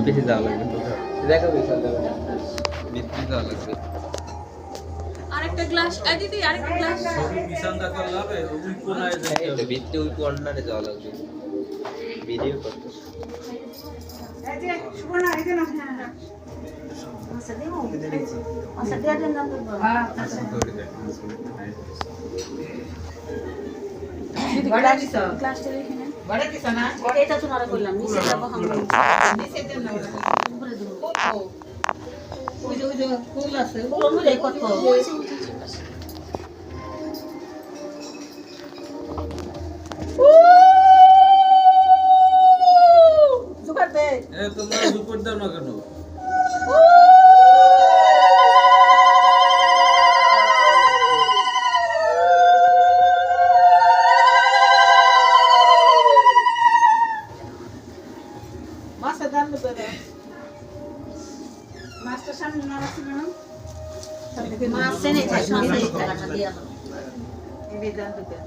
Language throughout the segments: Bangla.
বেশি যাওয়া লাগবে দেখো ভিতরে যাওয়া লাগবে আরেকটা গ্লাস দিদি আরেকটা গ্লাস বিছানা করলাবে ওই কোনায় এই তো ভিতরে ওই কর্নারে যাওয়া লাগবে ভিডিও করতে এই যে সুবর্ণা এই যে না আচ্ছা দেবো আচ্ছা দিয়ে দেন না তো আচ্ছা বড়া দিছ গ্লাসটা রেখে নেন বড়া দিছ না এটা তো নারে করলাম নিচে যাব আমরা নিচে দেন না উপরে দেব ওই যে ফুল আছে ওগুলো মরে কত সুগার দে এ তোমরা দুপুর দাও না কেন মাছ দান দেবে মাছটা সামনে না রাখছি না মাছ এনে যাই মাছ এই টাকাটা দিয়া দাও এই দান দেবে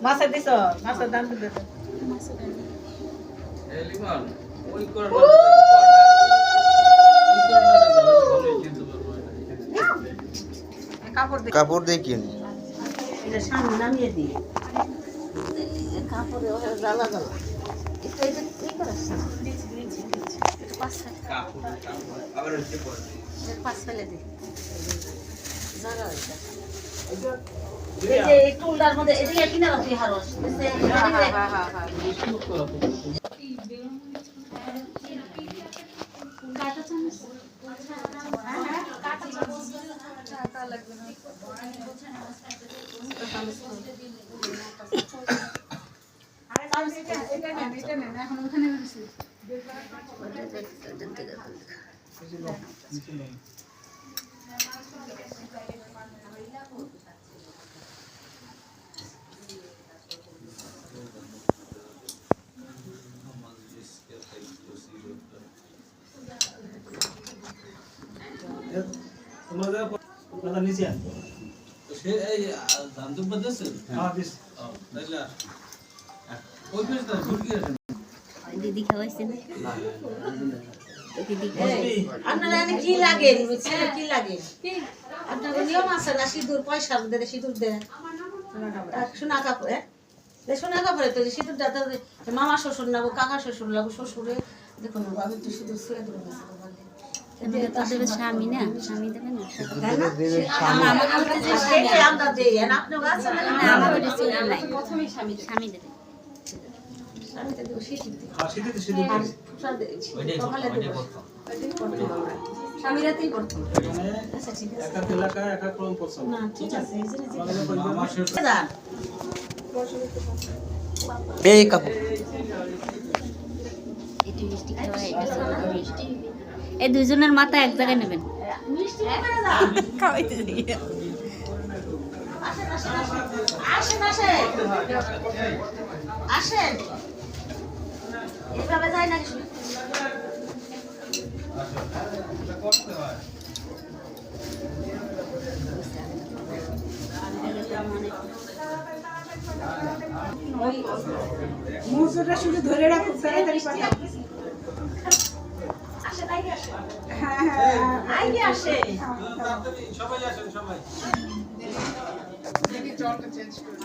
মাছ দিছ মাছ দান দেবে এ লিমান ওই কর্নারে যাবে ভালোই কিন্তু কাপড় দে কাপড় দিয়ে কিনি এটা সামনে নামিয়ে দি কাপড়ে ওরা জ্বালা জ্বালা এটা কি করাস এটা পাঁচ আবার হচ্ছে পড়ে পাঁচ ফেলে দে জায়গা এটা এই যে টুলটার মধ্যে এটা কিনা রাখি হারস কাটা চামচ এখন ওখানে তোমরা দাদা নিচে আন সে এই ধান তো বদছে হ্যাঁ দিস তাইলা ওই পেছ দাও ঘুরকি আছে দিদি খাওয়াইছে না দিদি আপনারা এনে কি লাগে কি লাগে আপনাদের নিয়ম আছে না সিঁদুর পয়সা দেয় সিঁদুর দেয় সোনা কাপড়ে সোনা কাপড়ে তো সিঁদুর দাদা মামা শ্বশুর লাগবো কাকা শ্বশুর লাগবো শ্বশুরে দেখুন বাবু তো সিঁদুর ছুঁয়ে দেবো তাদের স্বামী না স্বামী দেবে না আমরা দিই আপনি আছেন না আমার ওটা ছিল নাই প্রথমে স্বামী স্বামী দেবে স্বামীতে দেবো সিঁদুর দিই হ্যাঁ সিধে সিধে স্বামীরাতেই করতো মানে আচ্ছা ঠিক আছে একা এলাকা একা ক্রম পছন্দ না ঠিক আছে এই যে আমার শ্বশুর দাদা এই কাপড় একটু মিষ্টি খাওয়া এটা মিষ্টি এই দুজনের মাথা এক জায়গায় নেবেন মিষ্টি করে দাও খাওয়াইতে দিয়ে আসেন আসেন আসেন আসেন আসেন এইভাবে যায় না মুসুরটা শুধু ধরে রাখো তাড়াতাড়ি পাঠাও আসেন আইগে আসেন হ্যাঁ হ্যাঁ আইগে আসে সবাই আসেন সবাই জলটা চেঞ্জ করে